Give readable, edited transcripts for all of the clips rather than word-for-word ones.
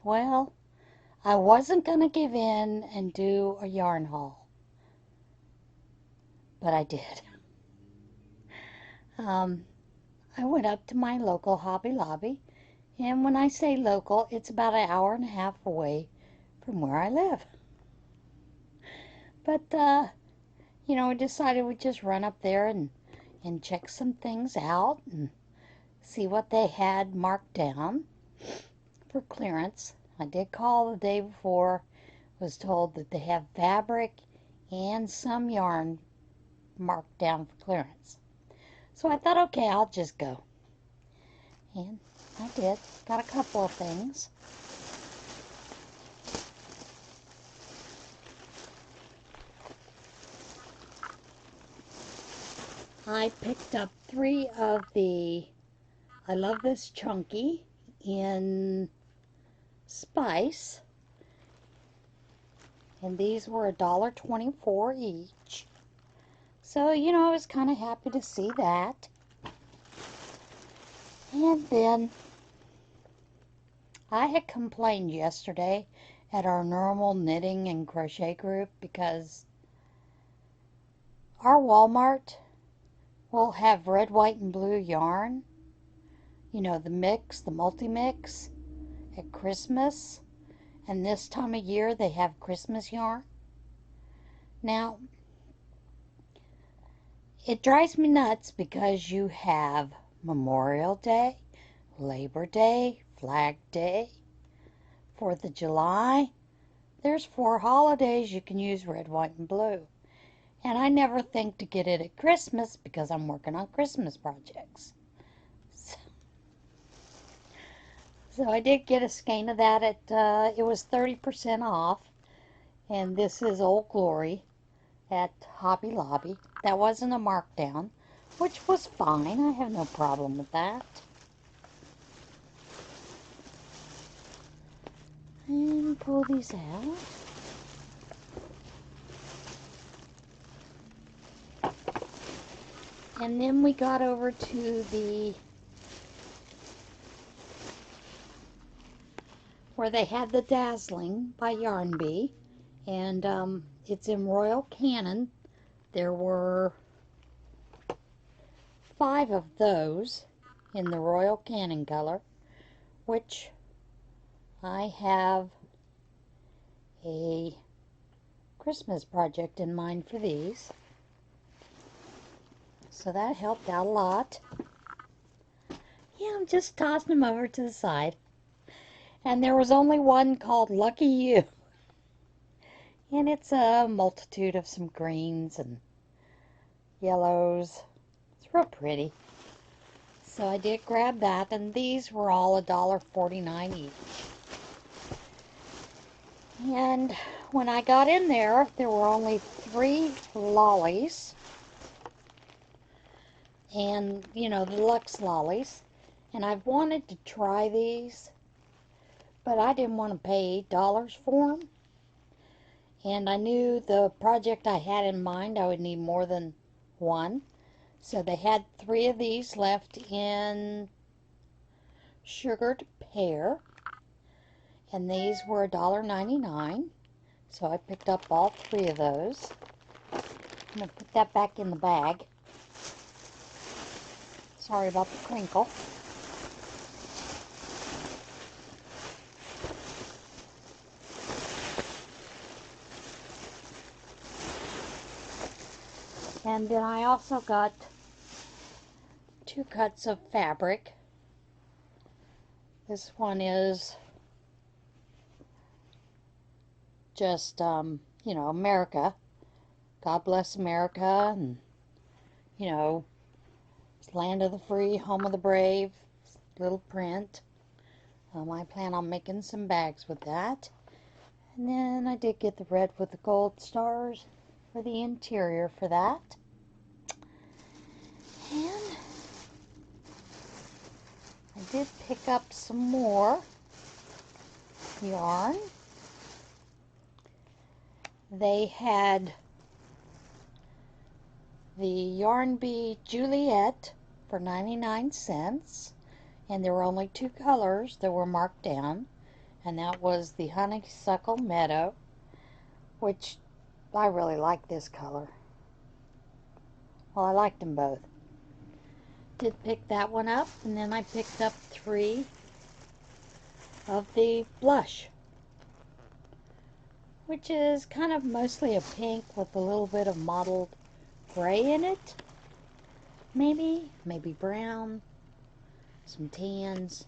Well, I wasn't going to give in and do a yarn haul, but I did. Um, I went up to my local Hobby Lobby, and when I say local, it's about an hour and a half away from where I live. But, I decided we'd just run up there and check some things out and see what they had marked down for clearance. I did call the day before, was told that they have fabric and some yarn marked down for clearance. So I thought, okay, I'll just go. And I did. Got a couple of things. I picked up 3 of the I Love This Chunky in Spice. And these were $1.24 each. So, I was kind of happy to see that. And then I had complained yesterday at our normal knitting and crochet group because our Walmart will have red, white, and blue yarn. The mix, the multi-mix at Christmas. And this time of year they have Christmas yarn. Now, it drives me nuts because you have Memorial Day, Labor Day, Flag Day, 4th of July. There's 4 holidays you can use red, white, and blue. And I never think to get it at Christmas because I'm working on Christmas projects. So I did get a skein of that at, it was 30% off. And this is Old Glory at Hobby Lobby. That wasn't a markdown, which was fine. I have no problem with that. And pull these out. And then we got over to where they had the Dazzling by Yarn Bee. And it's in Royal Canon. There were 5 of those in the Royal Canon color, which I have a Christmas project in mind for these. So that helped out a lot. Yeah, I'm just tossing them over to the side. And there was only one called Lucky You. And it's a multitude of some greens and yellows. It's real pretty. So I did grab that, and these were all $1.49 each. And when I got in there, there were only 3 lollies. And, the Luxe lollies. And I've wanted to try these, but I didn't want to pay $8 for them. And I knew the project I had in mind, I would need more than one. So they had 3 of these left in Sugared Pear. And these were $1.99. So I picked up all 3 of those. I'm going to put that back in the bag. Sorry about the crinkle. And then I also got 2 cuts of fabric. This one is just, America. God bless America, and, it's land of the free, home of the brave, little print. I plan on making some bags with that. And then I did get the red with the gold stars for the interior for that. And I did pick up some more yarn. They had the Yarn Bee Juliet for 99 cents. And there were only 2 colors that were marked down. and that was the Honeysuckle Meadow, which I really like this color. Well, I liked them both. Did pick that one up, and then I picked up 3 of the blush, which is kind of mostly a pink with a little bit of mottled gray in it. Maybe brown, some tans.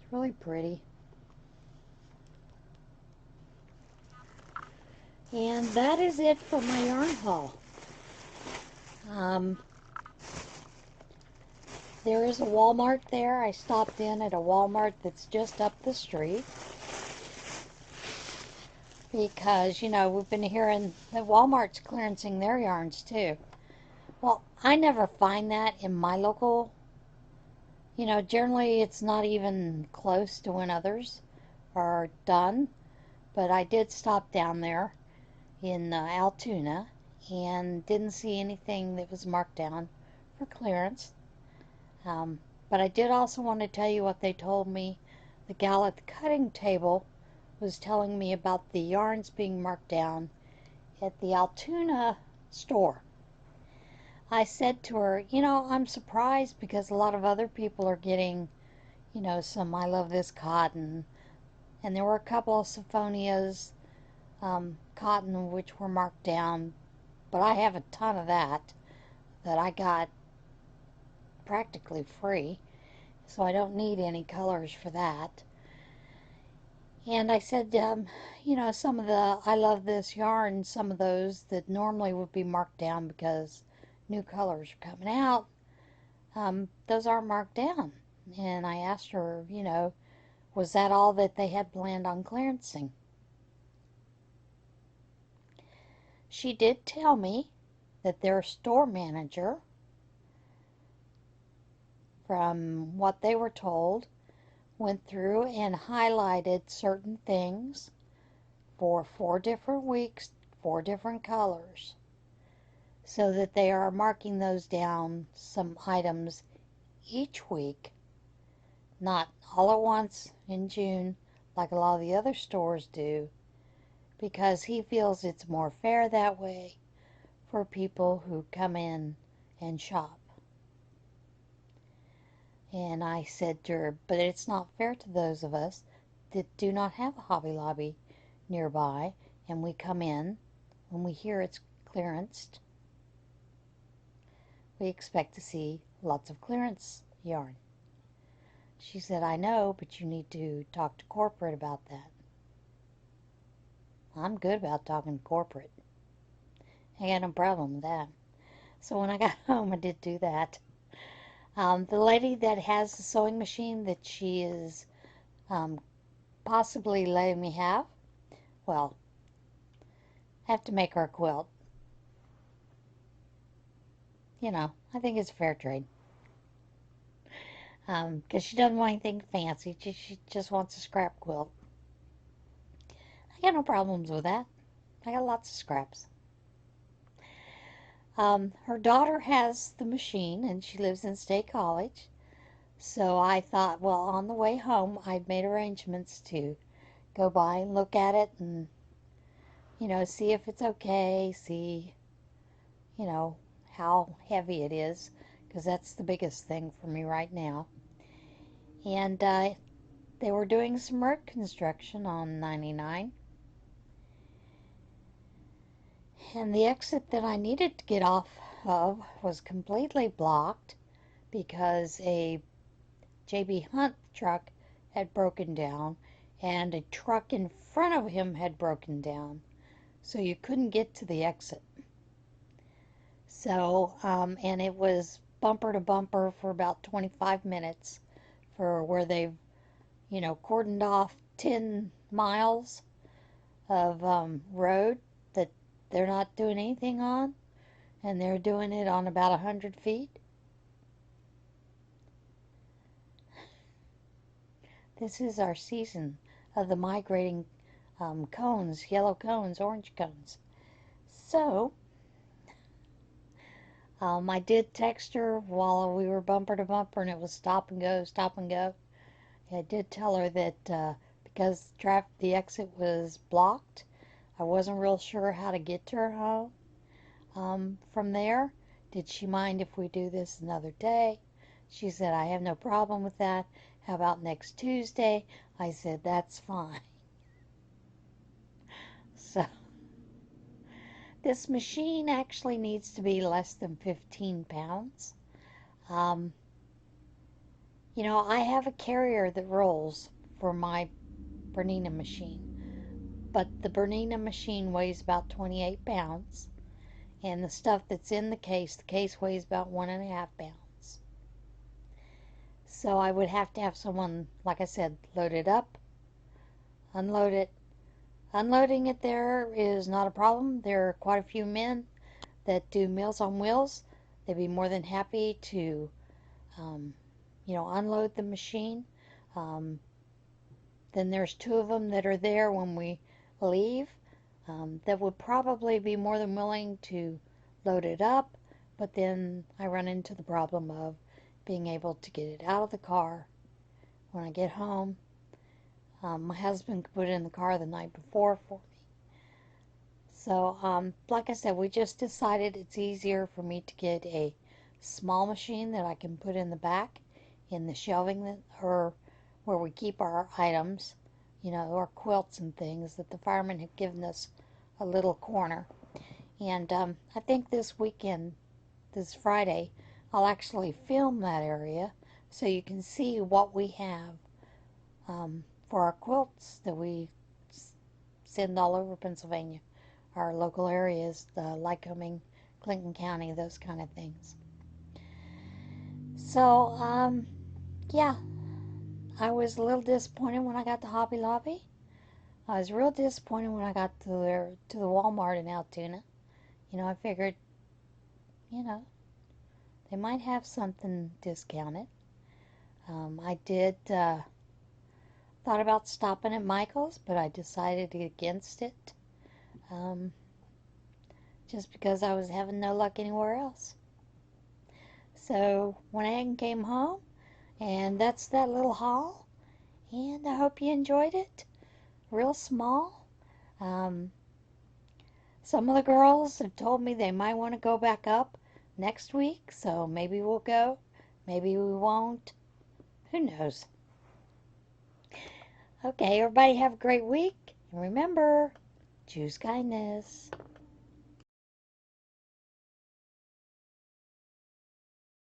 It's really pretty. And that is it for my yarn haul. There is a Walmart there. I stopped in at a Walmart that's just up the street because, you know, we've been hearing that Walmart's clearancing their yarns too. Well, I never find that in my local, you know, generally it's not even close to when others are done, but I did stop down there in Altoona and didn't see anything that was marked down for clearance. But I did also want to tell you what they told me. The gal at the cutting table was telling me about the yarns being marked down at the Altoona store. I said to her, you know, I'm surprised because a lot of other people are getting, you know, some I Love This cotton. And there were a couple of Symphonia's cotton which were marked down. But I have a ton of that I got practically free, so I don't need any colors for that. And I said, you know, some of the I Love This yarn, some of those that normally would be marked down because new colors are coming out, those aren't marked down. And I asked her, you know, was that all that they had planned on clearancing? She did tell me that their store manager, from what they were told, went through and highlighted certain things for 4 different weeks, 4 different colors, so that they are marking those down, some items each week, not all at once in June like a lot of the other stores do, because he feels it's more fair that way for people who come in and shop. And I said to her, but it's not fair to those of us that do not have a Hobby Lobby nearby, and we come in when we hear it's clearanced. We expect to see lots of clearance yarn. She said, I know, but you need to talk to corporate about that. I'm good about talking to corporate. I got no problem with that. So when I got home, I did do that. The lady that has the sewing machine that she is possibly letting me have, well, I have to make her a quilt. You know, I think it's fair trade. Because she doesn't want anything fancy. She just wants a scrap quilt. I got no problems with that. I got lots of scraps. Her daughter has the machine, and she lives in State College. So I thought, well, on the way home, I'd made arrangements to go by and look at it and, you know, see if it's okay, see, you know, how heavy it is, because that's the biggest thing for me right now. And they were doing some road construction on 99. And the exit that I needed to get off of was completely blocked because a J.B. Hunt truck had broken down and a truck in front of him had broken down. So you couldn't get to the exit. So, and it was bumper to bumper for about 25 minutes for where they've, you know, cordoned off 10 miles of road that they're not doing anything on, and they're doing it on about 100 feet. This is our season of the migrating cones, yellow cones, orange cones. So, I did text her while we were bumper to bumper, and it was stop and go, stop and go. I did tell her that because the exit was blocked, I wasn't real sure how to get to her home from there. Did she mind if we do this another day? She said, I have no problem with that. How about next Tuesday? I said, that's fine. So this machine actually needs to be less than 15 pounds. Um, I have a carrier that rolls for my Bernina machine, but the Bernina machine weighs about 28 pounds, and the stuff that's in the case weighs about 1.5 pounds. So I would have to have someone, like I said, load it up, unload it. Unloading it there is not a problem. There are quite a few men that do Meals on Wheels. They'd be more than happy to, um, unload the machine. Um, then there's two of them that are there when we leave that would probably be more than willing to load it up, but then I run into the problem of being able to get it out of the car when I get home. My husband could put it in the car the night before for me. So, like I said, we just decided it's easier for me to get a small machine that I can put in the back in the shelving or where we keep our items, our quilts and things that the firemen have given us a little corner. And I think this weekend, this Friday, I'll actually film that area so you can see what we have for our quilts that we send all over Pennsylvania, our local areas, the Lycoming, Clinton County, those kind of things. So, yeah, I was a little disappointed when I got to Hobby Lobby. I was real disappointed when I got to the Walmart in Altoona. I figured, you know, they might have something discounted. I did thought about stopping at Michael's, but I decided against it. Um, just because I was having no luck anywhere else. So went ahead and came home, and that's that little haul. And I hope you enjoyed it. Real small. Um, some of the girls have told me they might want to go back up next week, so maybe we'll go. Maybe we won't. Who knows? Okay, everybody have a great week. And remember, choose kindness.